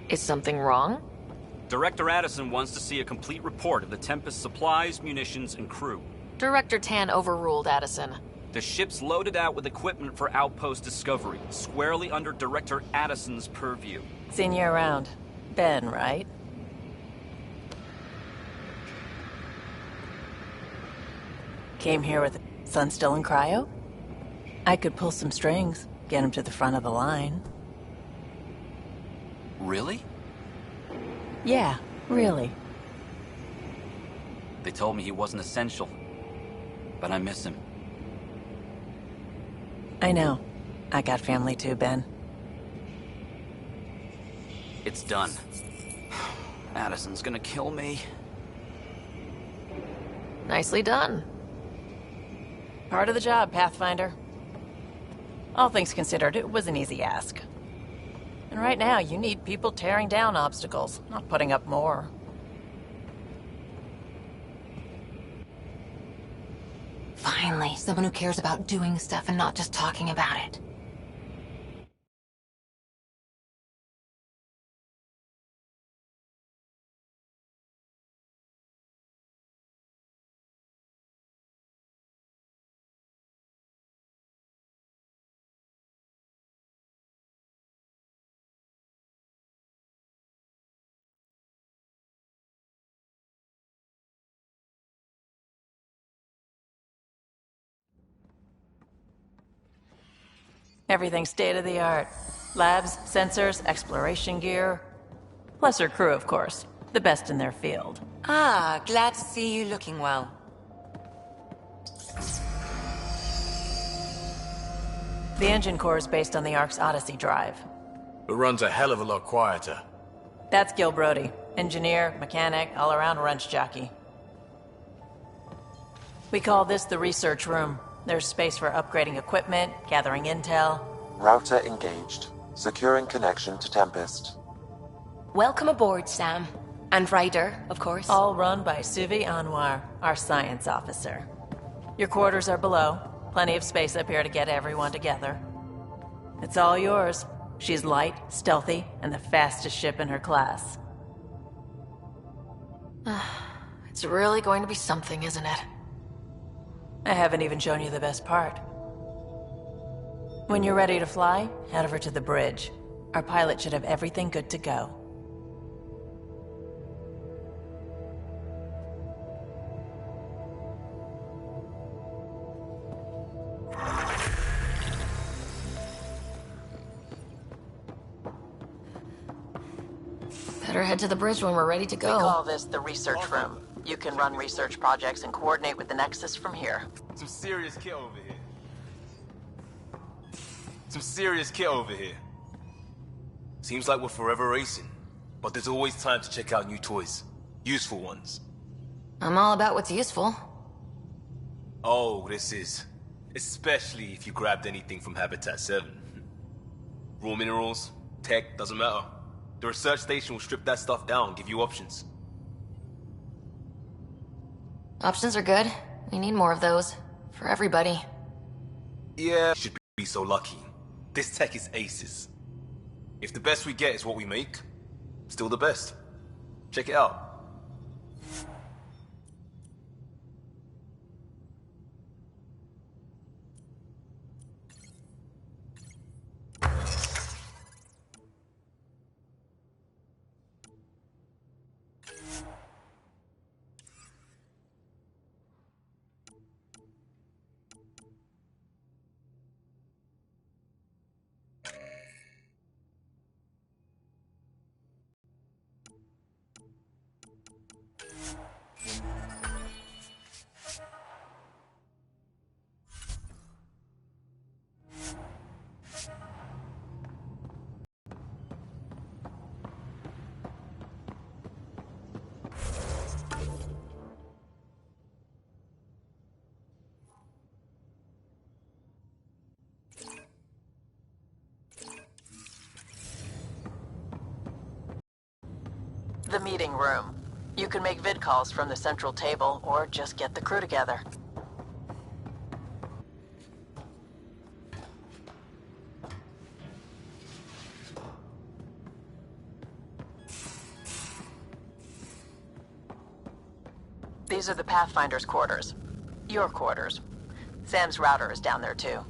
Is something wrong? Director Addison wants to see a complete report of the Tempest's supplies, munitions, and crew. Director Tan overruled Addison. The ship's loaded out with equipment for outpost discovery, squarely under Director Addison's purview. Seen you around. Ben, right? Came here with son still in cryo? I could pull some strings, get him to the front of the line. Really? Yeah, really. They told me he wasn't essential, but I miss him. I know. I got family too, Ben. It's done. Addison's gonna kill me. Nicely done. Part of the job, Pathfinder. All things considered, it was an easy ask. And right now, you need people tearing down obstacles, not putting up more. Finally, someone who cares about doing stuff and not just talking about it. Everything's state-of-the-art. Labs, sensors, exploration gear. Plus her crew, of course. The best in their field. Ah, glad to see you looking well. The engine core is based on the Ark's Odyssey drive. It runs a hell of a lot quieter. That's Gil Brody. Engineer, mechanic, all-around wrench jockey. We call this the research room. There's space for upgrading equipment, gathering intel. Router engaged. Securing connection to Tempest. Welcome aboard, Sam. And Ryder, of course. All run by Suvi Anwar, our science officer. Your quarters are below. Plenty of space up here to get everyone together. It's all yours. She's light, stealthy, and the fastest ship in her class. It's really going to be something, isn't it? I haven't even shown you the best part. When you're ready to fly, head over to the bridge. Our pilot should have everything good to go. Better head to the bridge when we're ready to go. We call this the research room. You can run research projects and coordinate with the Nexus from here. Some serious kit over here. Some serious kit over here. Seems like we're forever racing, but there's always time to check out new toys. Useful ones. I'm all about what's useful. Oh, this is. Especially if you grabbed anything from Habitat 7. Raw minerals, tech, doesn't matter. The research station will strip that stuff down, give you options. Options are good. We need more of those. For everybody. Yeah, should be so lucky. This tech is aces. If the best we get is what we make, still the best. Check it out. The meeting room. You can make vid calls from the central table, or just get the crew together. These are the Pathfinder's quarters. Your quarters. Sam's router is down there too.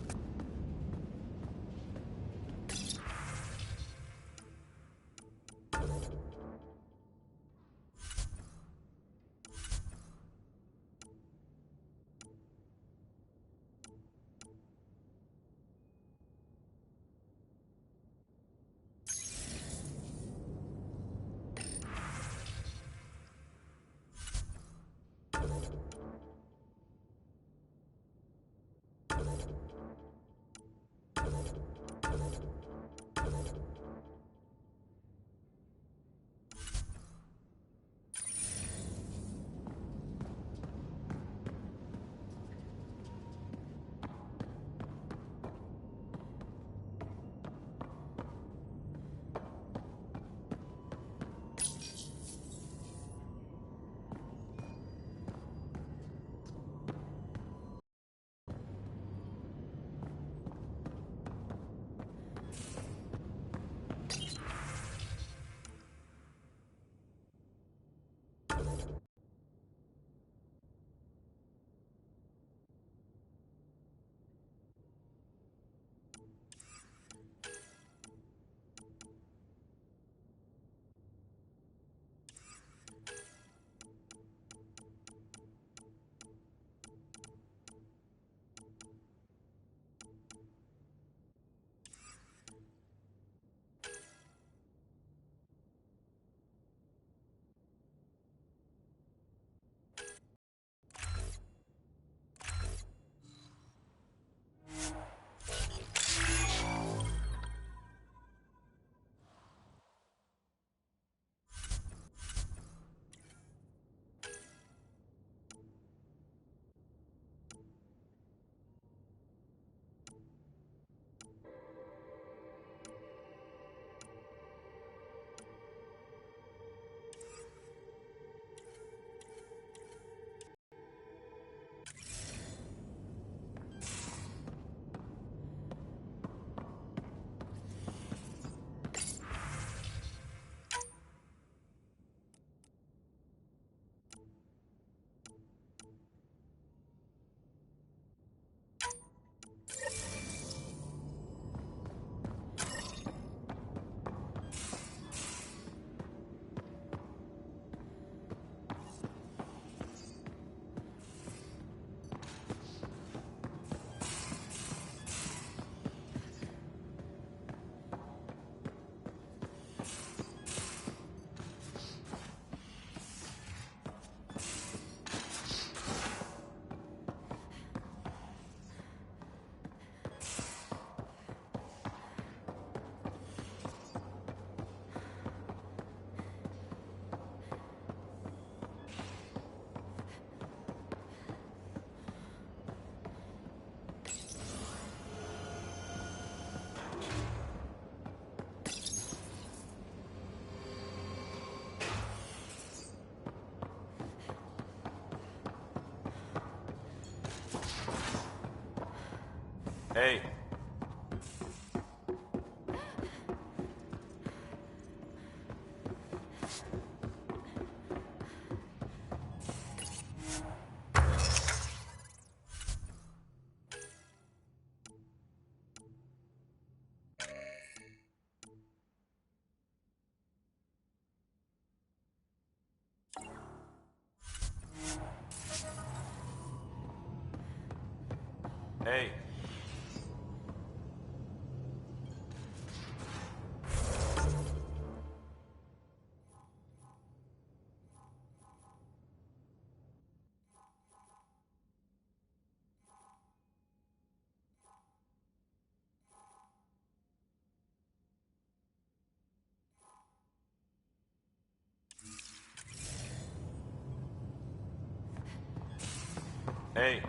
Hey. Hey. Hey.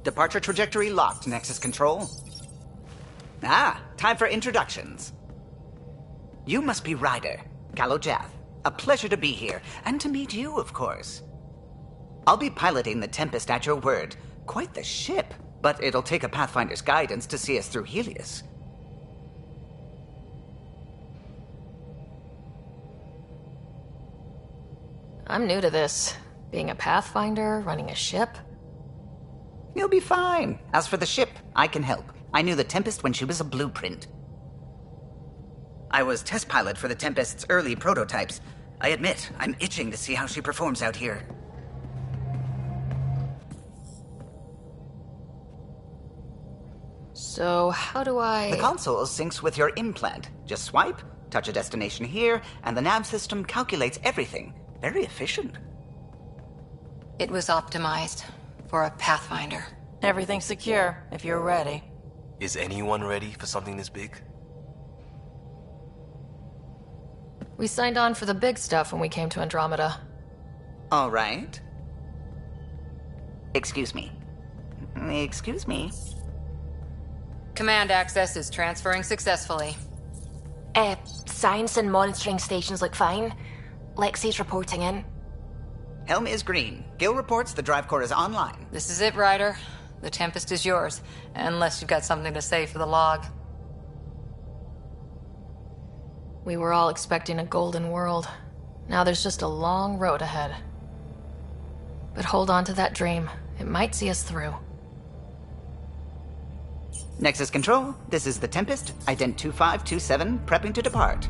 Departure trajectory locked, Nexus Control. Ah, time for introductions. You must be Ryder. Callow Jath. A pleasure to be here, and to meet you, of course. I'll be piloting the Tempest at your word. Quite the ship, but it'll take a Pathfinder's guidance to see us through Helios. I'm new to this. Being a Pathfinder, running a ship. You'll be fine. As for the ship, I can help. I knew the Tempest when she was a blueprint. I was test pilot for the Tempest's early prototypes. I admit, I'm itching to see how she performs out here. So, how do I... The console syncs with your implant. Just swipe, touch a destination here, and the nav system calculates everything. Very efficient. It was optimized for a Pathfinder. Everything's secure, if you're ready. Is anyone ready for something this big? We signed on for the big stuff when we came to Andromeda. All right. Excuse me. Excuse me. Command access is transferring successfully. Science and monitoring stations look fine. Lexi's reporting in. Helm is green. Gil reports the drive core is online. This is it, Ryder. The Tempest is yours, unless you've got something to say for the log. We were all expecting a golden world. Now there's just a long road ahead. But hold on to that dream. It might see us through. Nexus Control, this is the Tempest, Ident 2527, prepping to depart.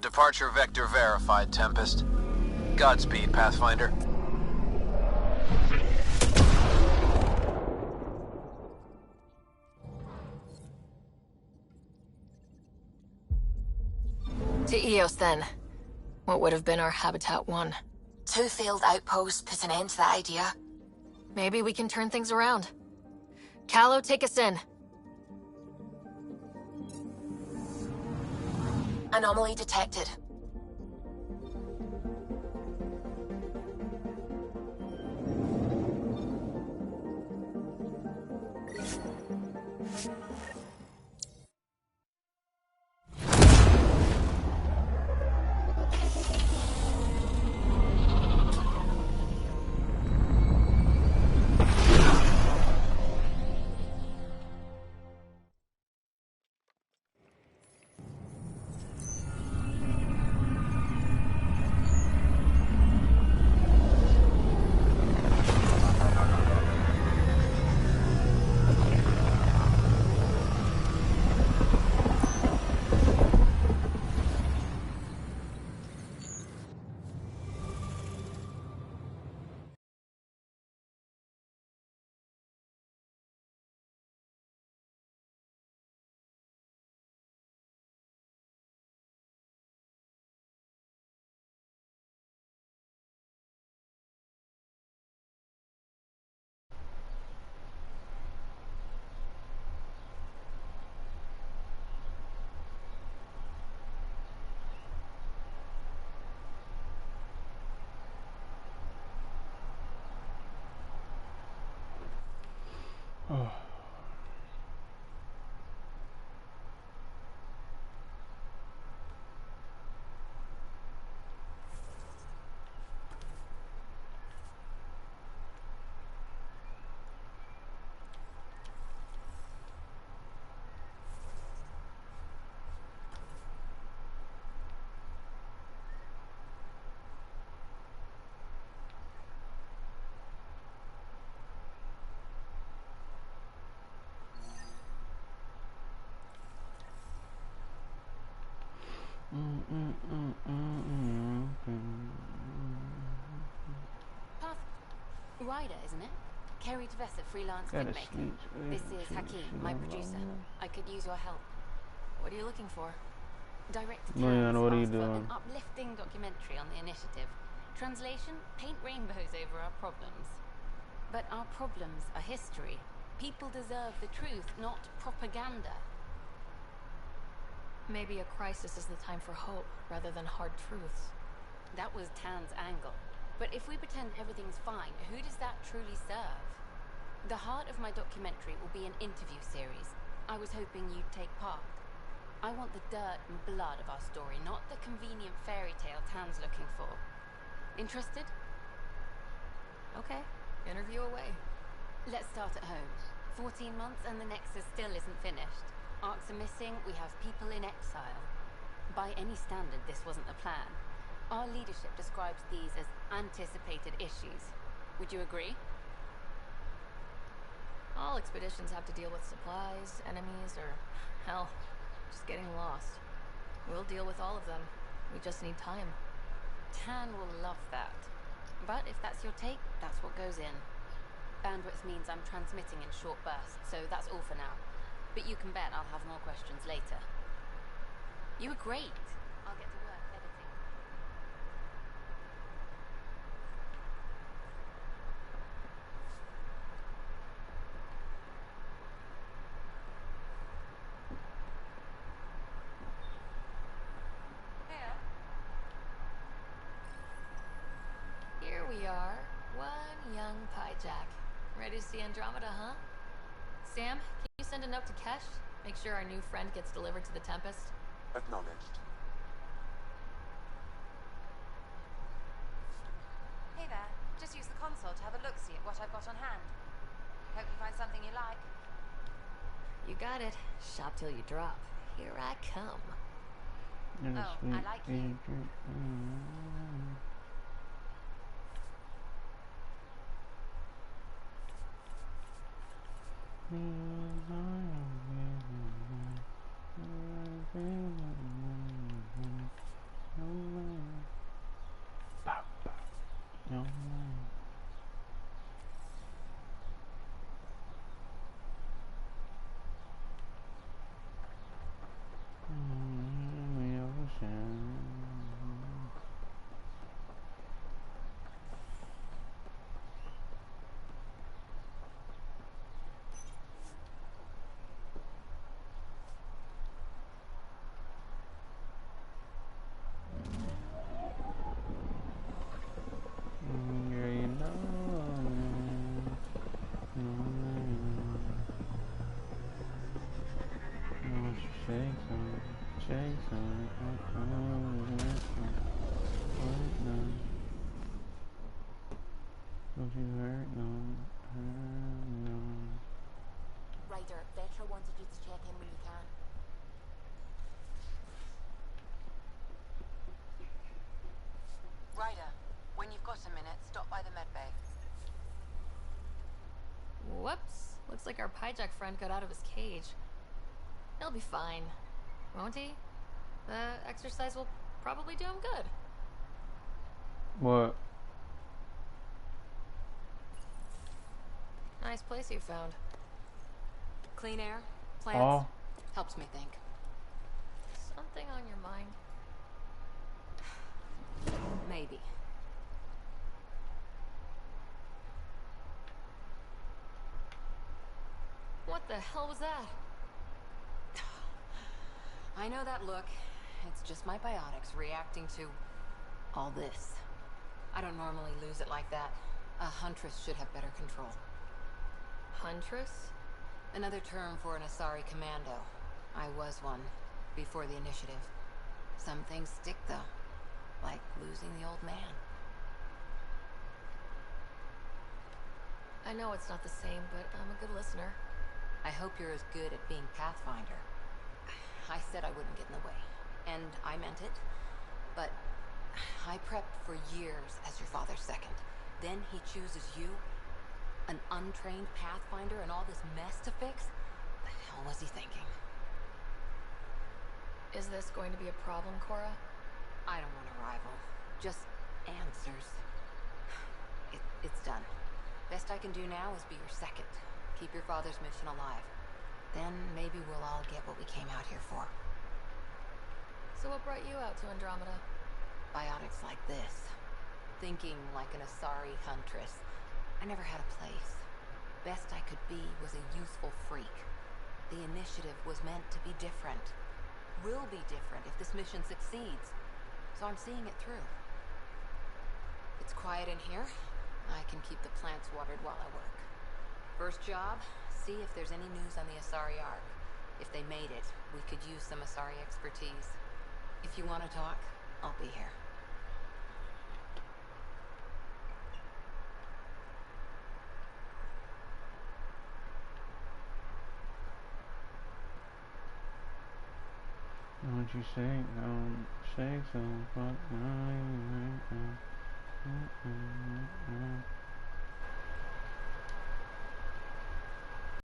Departure vector verified, Tempest. Godspeed, Pathfinder. To Eos, then. What would have been our Habitat 1? 2 failed outposts put an end to that idea. Maybe we can turn things around. Callow, take us in. Anomaly detected. Ryder, isn't it? Kerry Tvessa, freelance filmmaker. This is Hakeem, my producer. I could use your help. What are you looking for? Direct No, yeah, what are you for doing? an uplifting documentary on the initiative. Translation, paint rainbows over our problems. But our problems are history. People deserve the truth, not propaganda. Maybe a crisis is the time for hope, rather than hard truths. That was Tan's angle. But if we pretend everything's fine, who does that truly serve? The heart of my documentary will be an interview series. I was hoping you'd take part. I want the dirt and blood of our story, not the convenient fairy tale Tan's looking for. Interested? Okay, interview away. Let's start at home. 14 months and the Nexus still isn't finished. Arcs are missing, we have people in exile. By any standard, this wasn't the plan. Our leadership describes these as anticipated issues. Would you agree? All expeditions have to deal with supplies, enemies, or, hell, just getting lost. We'll deal with all of them. We just need time. Tan will love that. But if that's your take, that's what goes in. Bandwidth means I'm transmitting in short bursts, so that's all for now. But you can bet I'll have more questions later. You were great. I'll get to work editing. Here we are, one young Pyjack. Ready to see Andromeda, huh? Sam, can you send a note to Kesh? Make sure our new friend gets delivered to the Tempest? Acknowledged. Hey there. Just use the console to have a look-see at what I've got on hand. Hope you find something you like. You got it. Shop till you drop. Here I come. Oh, I like you. Ryder, Vetra wanted you to check in when you can. Ryder, when you've got a minute, stop by the medbay. Whoops. Looks like our Pyjack friend got out of his cage. He'll be fine, won't he? The exercise will probably do him good. What? Nice place you found. Clean air, plants, Oh. helps me think. Something on your mind? Maybe. What the hell was that? I know that look. It's just my biotics reacting to all this. I don't normally lose it like that. A huntress should have better control. Huntress? Another term for an Asari commando. I was one, before the initiative. Some things stick, though. Like losing the old man. I know it's not the same, but I'm a good listener. I hope you're as good at being Pathfinder. I said I wouldn't get in the way. And I meant it. But I prepped for years as your father's second. Then he chooses you? An untrained Pathfinder and all this mess to fix? The hell was he thinking? Is this going to be a problem, Cora? I don't want a rival. Just answers. It's done. Best I can do now is be your second. Keep your father's mission alive. Then maybe we'll all get what we came out here for. So what brought you out to Andromeda? Biotics like this. Thinking like an Asari huntress. I never had a place. Best I could be was a useful freak. The initiative was meant to be different. will be different if this mission succeeds. So I'm seeing it through. It's quiet in here. I can keep the plants watered while I work. First job, see if there's any news on the Asari Ark. If they made it, we could use some Asari expertise. If you want to talk, I'll be here. Don't you say, don't say so, but I